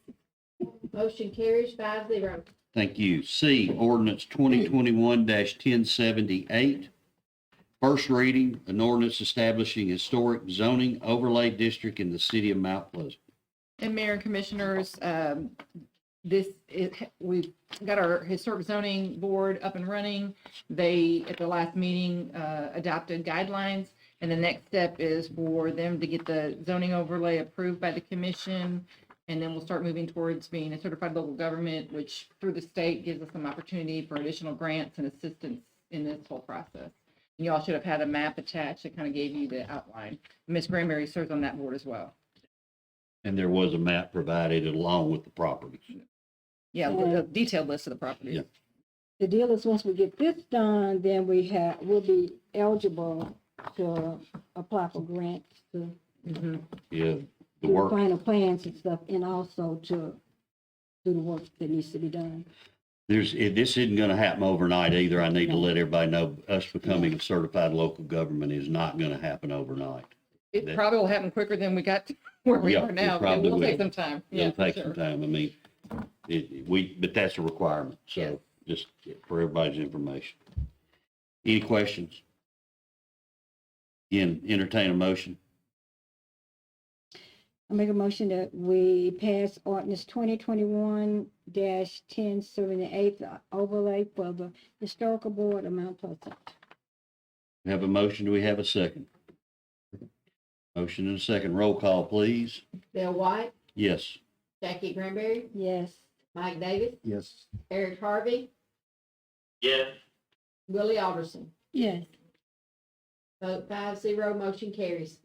Motion carries 5-0. Thank you. C, ordinance 2021-1078. First reading, an ordinance establishing historic zoning overlay district in the city of Mount Pleasant. And Mayor and Commissioners, we've got our historic zoning board up and running. They, at the last meeting, adopted guidelines. And the next step is for them to get the zoning overlay approved by the commission. And then we'll start moving towards being a certified local government, which through the state gives us some opportunity for additional grants and assistance in this whole process. And you all should have had a map attached that kind of gave you the outline. Ms. Granberry serves on that board as well. And there was a map provided along with the properties. Yeah, with a detailed list of the properties. Yeah. The deal is, once we get this done, then we'll be eligible to apply for grants to Mhm. Yeah, the do work. final plans and stuff, and also to do the work that needs to be done. This isn't gonna happen overnight either. I need to let everybody know, us becoming a certified local government is not gonna happen overnight. It That- probably will happen quicker than we got to where we Yeah, are it now. But probably it will will. take some time. Yeah, It'll for take some sure. time. I mean, but that's a requirement. Yes. So just for everybody's information. Any questions? Again, entertain a motion. I make a motion that we pass ordinance 2021-1078, the overlay for the historical board of Mount Pleasant. We have a motion. Do we have a second? Motion and a second. Roll call, please. Bill White, Yes. Jackie Granberry, Yes. Mike Davis, yes, Eric Harvey, Yeah. Willie Alderson. Yes. Vote 5-0, motion carries.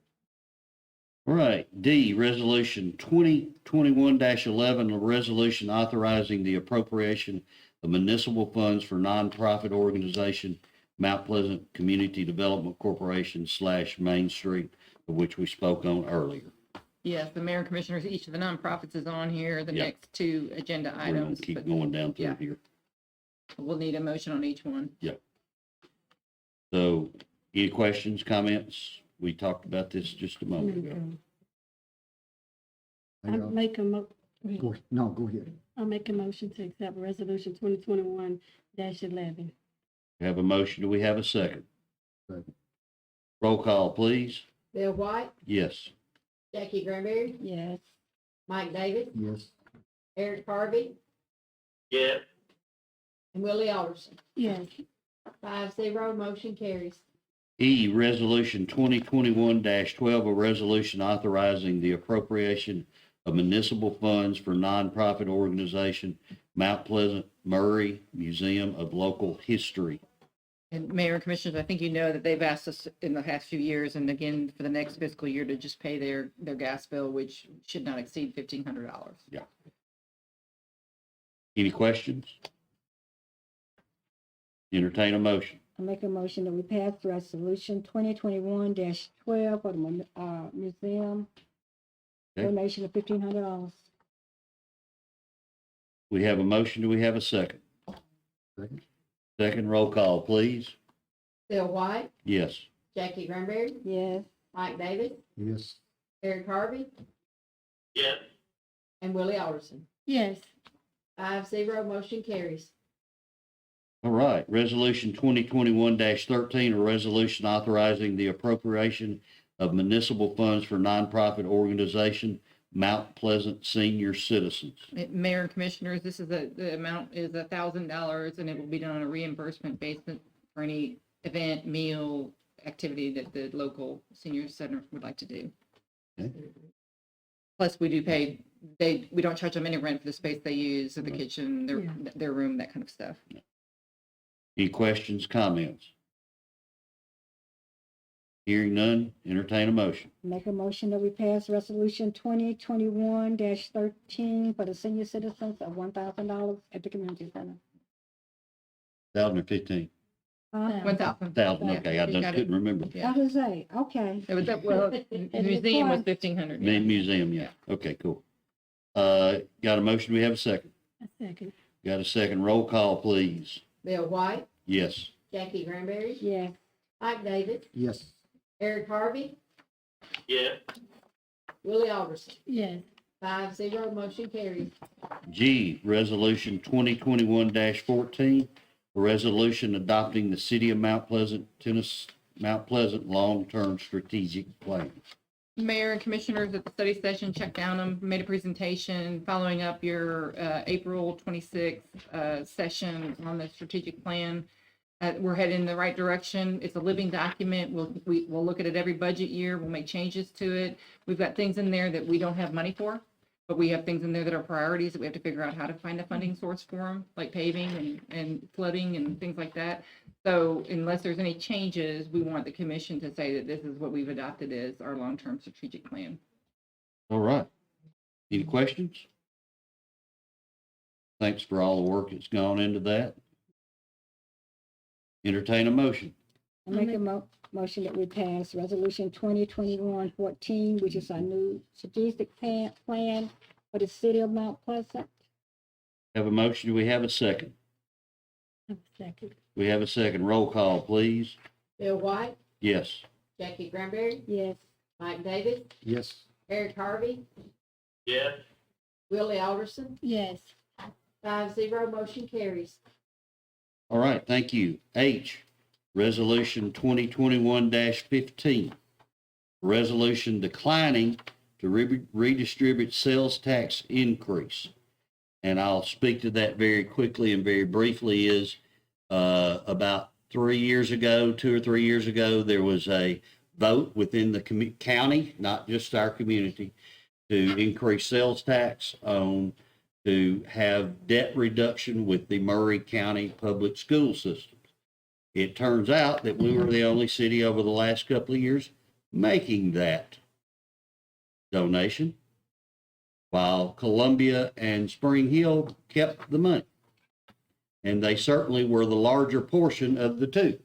All right. D, resolution 2021-11, a resolution authorizing the appropriation of municipal funds for nonprofit organization, Mount Pleasant Community Development Corporation / Main Street, of which we spoke on earlier. Yes, the mayor and commissioners, each of the nonprofits is on here, the Yeah. next two agenda We're gonna items. keep But going down through yeah. here. we'll need a motion on each one. So any questions, comments? We talked about this just a moment ago. Hey, I'll make a go ahead. I'll make a motion to accept resolution 2021-11. We have a motion. Do we have a second? Second. Roll call, please. Bill White, Yes. Jackie Granberry, Yes. Mike Davis, Yes, Eric Harvey, Yeah. and Willie Alderson. Yes. 5-0, motion carries. E, Resolution 2021-12, a resolution authorizing the appropriation of municipal funds for nonprofit organization Mount Pleasant Murray Museum of Local History. And Mayor and Commissioners, I think you know that they've asked us in the past few years, and again, for the next fiscal year, to just pay their gas bill, which should not exceed $1,500. Any questions? Entertain a motion. I make a motion that we pass resolution 2021-12 for the museum. Okay. Donation of $1,500. We have a motion. Do we have a second? Second, roll call, please. Bill White, Yes. Jackie Granberry, Yes. Mike Davis, Yes. Eric Harvey, Yes. and Willie Alderson. Yes. 5-0, motion carries. All right, Resolution 2021-13, a resolution authorizing the appropriation of municipal funds for nonprofit organization Mount Pleasant Senior Citizens. Mayor and Commissioners, this is the amount is $1,000, and it will be done on a reimbursement basis for any event, meal, activity that the local senior center would like to do. Okay. Plus, we do pay, we don't charge them any rent for the space they use, or the kitchen, Yeah. their room, that kind of stuff. Any questions, comments? Hearing none, entertain a motion. Make a motion that we pass resolution 2021-13 for the senior citizens of $1,000 at the community center. 1,015. 1,000. 1,000, okay, I You just got it. couldn't remember. Yeah. I was say, okay. It was, well, the museum was 1,500. yeah. Museum, yeah. Okay, cool. Got a motion, we have a second. A second. Got a second, roll call, please. Bill White, Yes. Jackie Granberry, Yeah. Mike Davis, Yes. Eric Harvey, Yes. Willie Alderson. Yes. 5-0, motion carries. G, Resolution 2021-14, a resolution adopting the City of Mount Pleasant, Mount Pleasant Long-Term Strategic Plan. Mayor and Commissioners at the study session checked down them, made a presentation following up your April 26th session on the strategic plan. We're heading in the right direction. It's a living document. We'll look at it every budget year. We'll make changes to it. We've got things in there that we don't have money for, but we have things in there that are priorities that we have to figure out how to find a funding source for them, like paving and flooding and things like that. So unless there's any changes, we want the commission to say that this is what we've adopted as our long-term strategic plan. All right. Any questions? Thanks for all the work that's gone into that. Entertain a motion. I make a motion that we pass resolution 2021-14, which is our new strategic plan for the city of Mount Pleasant. Have a motion. Do we have a second? A second. We have a second. Roll call, please. Bill White, Yes. Jackie Granberry, Yes. Mike Davis, Yes. Eric Harvey, Yes. Willie Alderson. Yes. 5-0, motion carries. All right, thank you. H, Resolution 2021-15. Resolution declining to redistribute sales tax increase. And I'll speak to that very quickly and very briefly is about 3 years ago, 2 or 3 years ago, there was a vote within the county, not just our community, to increase sales tax on to have debt reduction with the Murray County public school system. It turns out that we were the only city over the last couple of years making that donation, while Columbia and Spring Hill kept the money. And they certainly were the larger portion of the two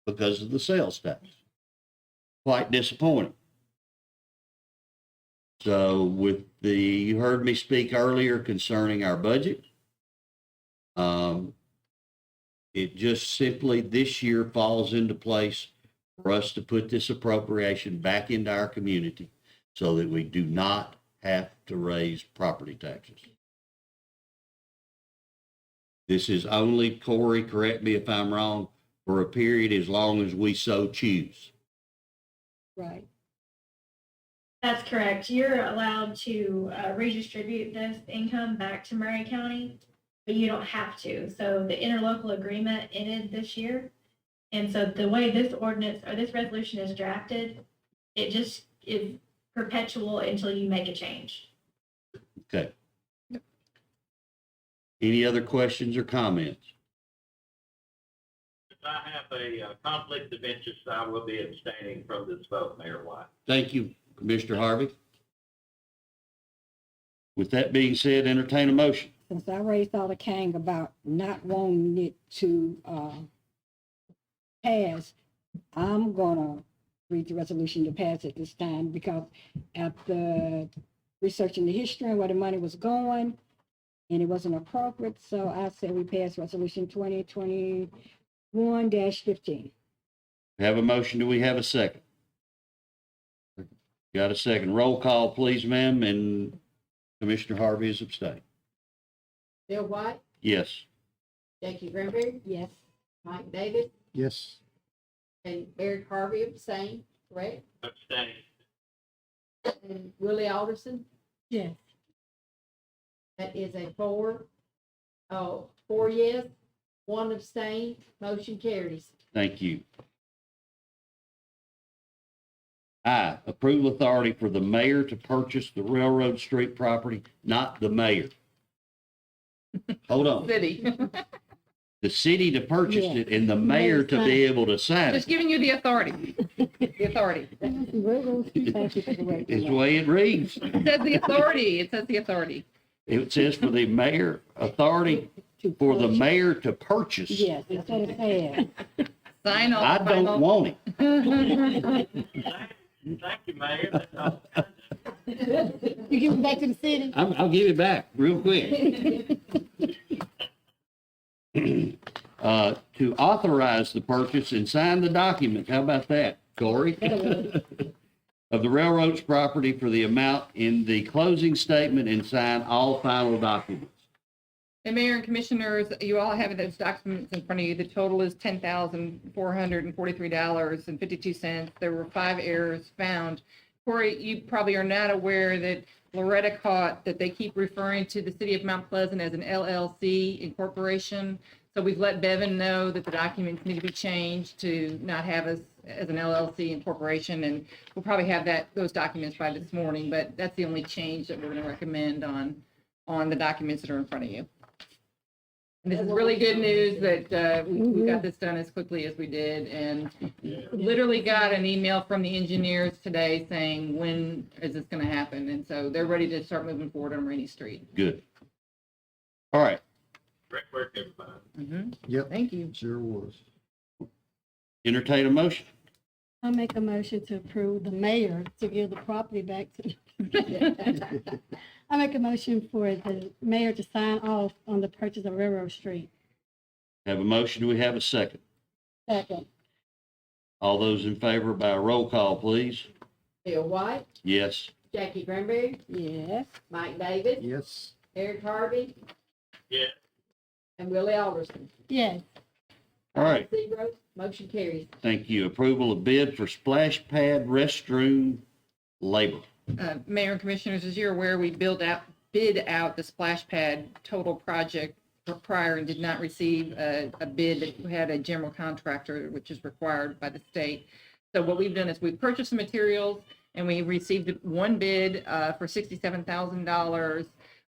because of the sales tax. Quite disappointing. So you heard me speak earlier concerning our budget. It just simply this year falls into place for us to put this appropriation back into our community so that we do not have to raise property taxes. This is only, Corey, correct me if I'm wrong, for a period as long as we so choose. Right. That's correct. You're allowed to redistribute this income back to Murray County, but you don't have to. So the interlocal agreement ended this year. And so the way this ordinance or this resolution is drafted, it just is perpetual until you make a change. Okay. Any other questions or comments? If I have a conflict of interest, I will be abstaining from this vote, Mayor White. Thank you, Commissioner Harvey. With that being said, entertain a motion. Since I raised all the cane about not wanting it to, pass, I'm gonna read the resolution to pass it this time because after researching the history and where the money was going, and it wasn't appropriate, so I said we pass resolution 2021-15. Have a motion. Do we have a second? Got a second. Roll call, please, ma'am, and Commissioner Harvey is abstaining. Bill White, Yes. Jackie Granberry, Yes. Mike Davis, Yes, and Eric Harvey abstain, correct? Abstain. And Willie Alderson, Yes. that is a 4 yes, 1 abstain, motion carries. Thank you. I, approve authority for the mayor to purchase the Railroad Street property, not the mayor. Hold on. City. The city to purchase it and the mayor to be able to sign Just it. giving you the authority. The authority. Thank you for the way. Is the way it reads. It says the authority. It says the authority. It says for the mayor, authority for the mayor to purchase. Yes, that's what it said. Sign off. I don't want it. Thank you, Mayor. That's all. You give it back to the city? I'll give it back real quick. To authorize the purchase and sign the document. How about that, Corey? Of the railroad's property for the amount in the closing statement and sign all final documents. And Mayor and Commissioners, you all have those documents in front of you. The total is $10,443.52. There were 5 errors found. Corey, you probably are not aware that Loretta caught that they keep referring to the city of Mount Pleasant as an LLC incorporation. So we've let Bevan know that the documents need to be changed to not have us as an LLC incorporation. And we'll probably have those documents by this morning, but that's the only change that we're going to recommend on the documents that are in front of you. And this is really good news that we got this done as quickly as we did, and literally got an email from the engineers today saying, when is this going to happen? And so they're ready to start moving forward on Rainy Street. Good. All right. Great work, everybody. yep, Thank you. sure was. Entertain a motion. I'll make a motion to approve the mayor to give the property back to. I make a motion for the mayor to sign off on the purchase of Railroad Street. Have a motion. Do we have a second? Second. All those in favor by a roll call, please. Bill White, Yes. Jackie Granberry, Yes. Mike Davis, Yes, Eric Harvey, Yes. and Willie Alderson. Yes. All right. 0, motion carries. Thank you. Approval of bid for splash pad restroom labor. Mayor and Commissioners, as you're aware, we bid out the splash pad total project prior and did not receive a bid that had a general contractor, which is required by the state. So what we've done is we've purchased the materials and we received 1 bid for $67,000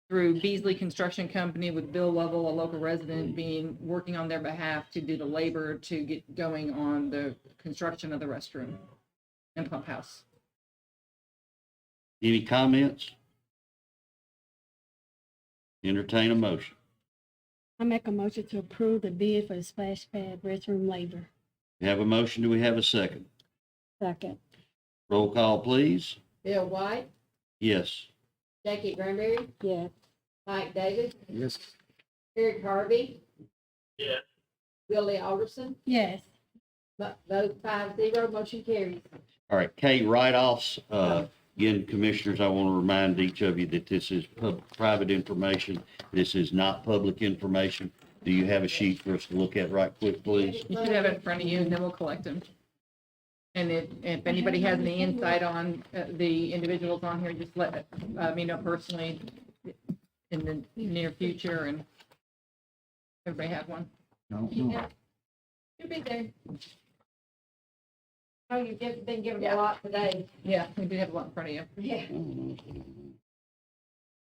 through Beasley Construction Company with Bill Lovell, a local resident, working on their behalf to do the labor to get going on the construction of the restroom and pump house. Any comments? Entertain a motion. I make a motion to approve the bid for the splash pad restroom labor. We have a motion. Do we have a second? Second. Roll call, please. Bill White, Yes. Jackie Granberry, Yes. Mike Davis, yes, Eric Harvey, Yes. Willie Alderson. Yes. Vote 5-0, motion carries. All right, Kate, write-offs. Again, Commissioners, I want to remind each of you that this is private information. This is not public information. Do you have a sheet for us to look at right quick, please? You should have it in front of you, and then we'll collect them. And if anybody has any insight on the individuals on here, just let me know personally in the near future, and everybody have one. no, no. You'll be there. Oh, you've been given Yeah. a lot today. Yeah, we do have one in front of you. Yeah.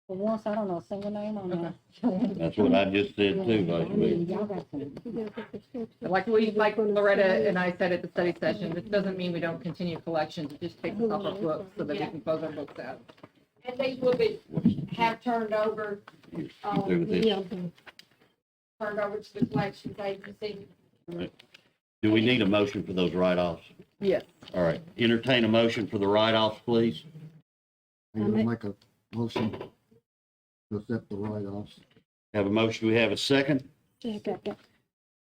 For once, I don't know a single name on there. That's what I just said too, Vice Mayor. Y'all got some. Like Loretta and I said at the study session, this doesn't mean we don't continue collections. It just takes us off our books so that we can close our books out. And these will have turned over, You through with this? turned over to the collections agency. Do we need a motion for those write-offs? Yes. All right, entertain a motion for the write-offs, please. And we'll make a motion to accept the write-offs. Have a motion, we have a second? Second.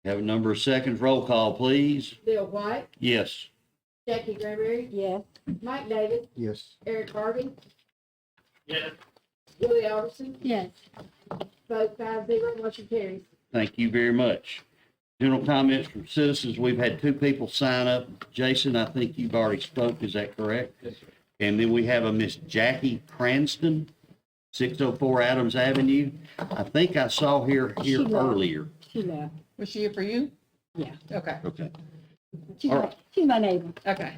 Have a number of seconds, roll call, please. Bill White, Yes. Jackie Gregory, Yes. Mike Davis, Yes. Eric Harvey, Yes. Willie Alderson, Yes. vote 5-0, motion carries. Thank you very much. General comments from citizens, we've had 2 people sign up. Jason, I think you've already spoke, is that correct? Yes, sir. And then we have a Miss Jackie Cranston, 604 Adams Avenue. I think I saw here She left. earlier. She left. Was she here for you? Yeah. Okay, Okay. She's All my, right. she's my neighbor. okay.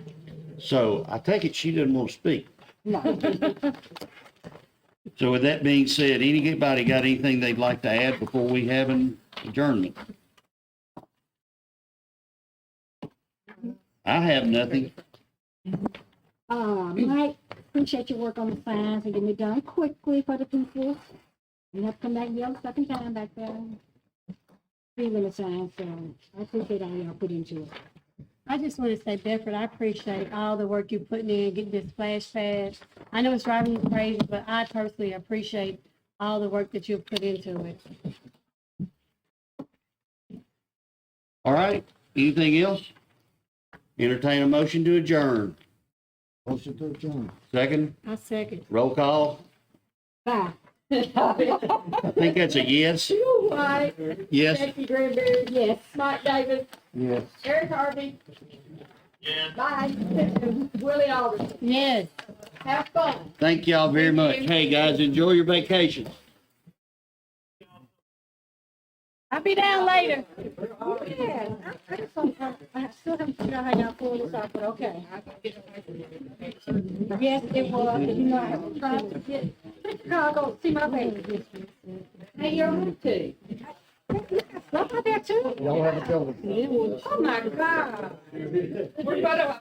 So I take it she doesn't want to speak. No. So with that being said, anybody got anything they'd like to add before we have an adjournment? I have nothing. Mike, appreciate your work on the signs and getting it done quickly for the people. You have to come back and yell a second time back there. Feeling the signs, so I appreciate all y'all put into it. I just want to say, Bedford, I appreciate all the work you're putting in, getting this splash pad. I know it's driving you crazy, but I personally appreciate all the work that you've put into it. All right, anything else? Entertain a motion to adjourn. Motion to adjourn. Second, I second. roll call. Bye. I think that's a yes. Bill White, Yes. Jackie Gregory, Yes. Mike Davis, Yes. Eric Harvey, Yes. bye, Willie Alderson. Yes. Have fun. Thank y'all very much. Hey, guys, enjoy your vacation. I'll be down later. Yeah, I still haven't figured out how y'all pull this off, but okay. Yes, it was, you know, I was trying to get Chicago, see my baby. Hey, you're on too. Stuff out there too? Y'all have a good one. Oh, my God. We're gonna